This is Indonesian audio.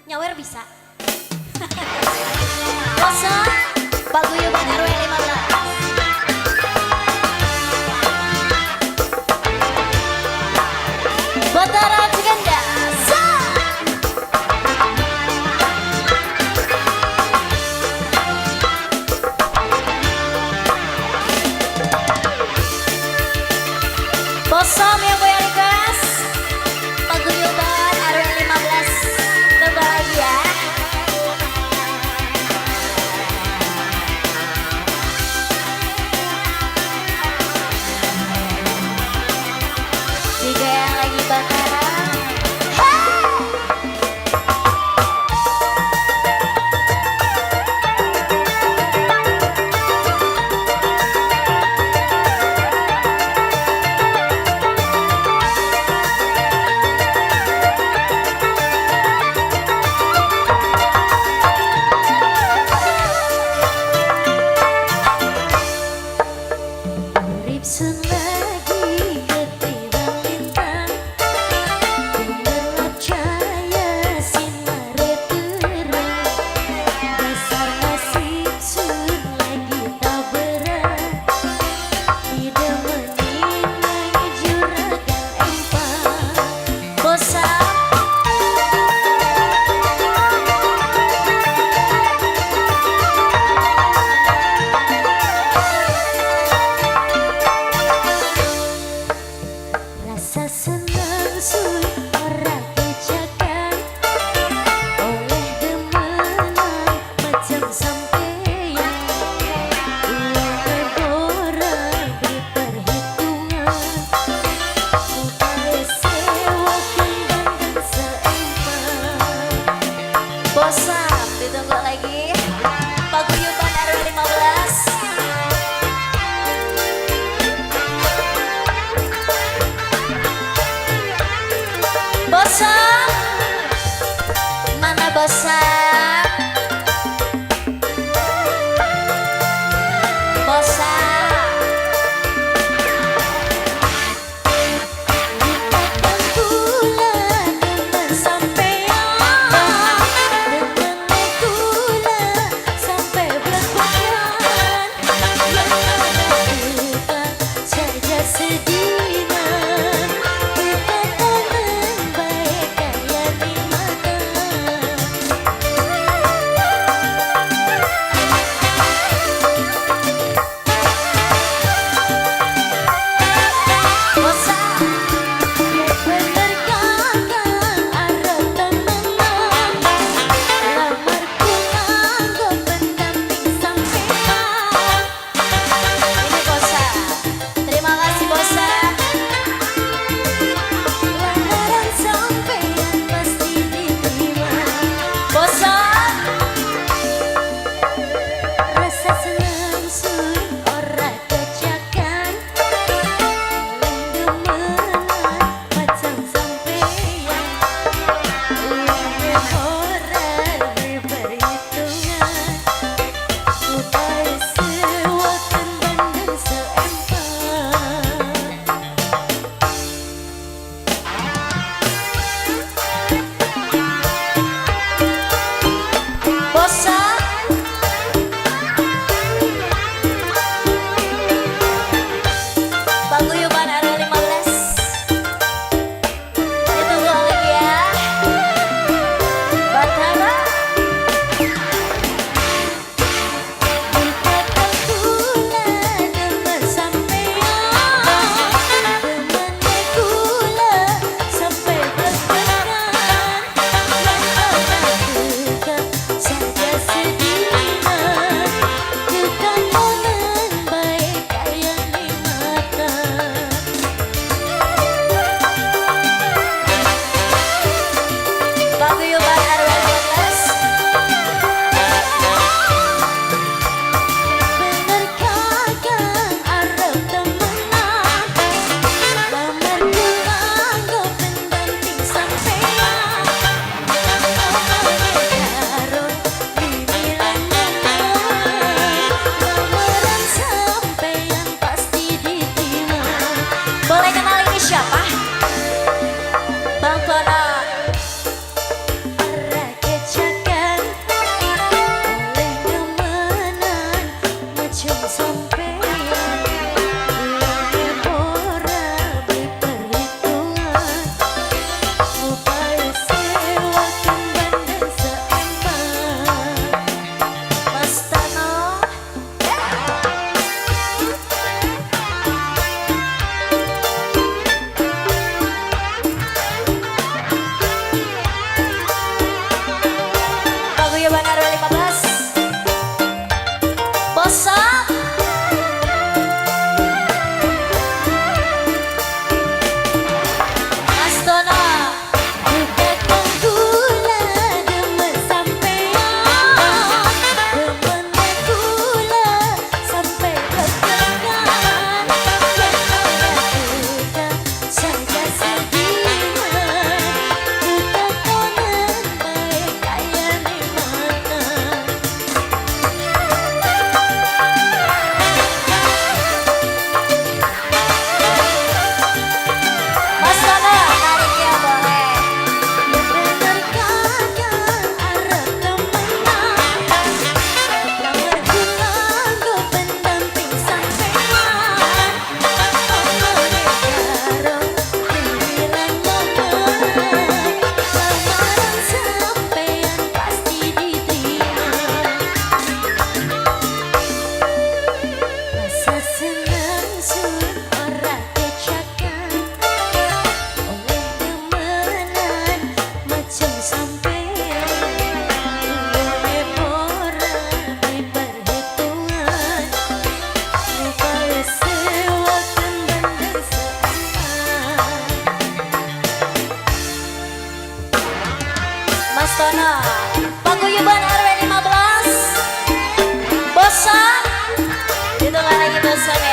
Nyawer bisa. Kosa Paguyuban RW 15. Batara Ciganda. Bosom yang goyang request Paguyuban RW 15. Tunggu lagi ya. Jika yang lagi Batara. Ripsun lagi ketimbang lintang, gemerlap cahaya sinar terang. Dasar nasib sun lagi tak berat, tidak menimai juragan empang. Bosan rasa senang sun orang kejakan oleh demenan macam sampeyan. Uang orang berperhitungan supaya sewa kembang dan seempang. Bosan ditunggu lagi Paguyuban RW 15. Bosan, mana bosan? Bosan. Dikatakan pula dengan sampean, dengan pula sampai berkorban. Yang ada saja sedinan, bukan baik kaya nikmatan. Bosan bener kakang arep temenan, lamarku nganggo pendamping sampean. Ini bosan, terima kasih bosan. Lamaran sampean pasti diterima. Bosan rasa senang sun ora kejakan oleh demenan macam sampeyan. Uang orang berperhitungan supaya sewa kembang dan seempang. Bosan Paguyuban RW 15. Ditunggu lagi ya Batara. Dikatakan pula dengan sampean, dengan pula sampai berpegang. Yang ada tetap saja sedinan, bukan momen baik kaya nikmatan. Paguyuban RW 15. Bener kakang arep temenan, lamarku nganggo pendamping sampean. Karun dimilan nemen, lamaran sampean pasti diterima. Boleh kenal ini siapa? Bang Kono. Tono. Paguyuban RW 15. Bosan. Itu kan lagi bosan ya.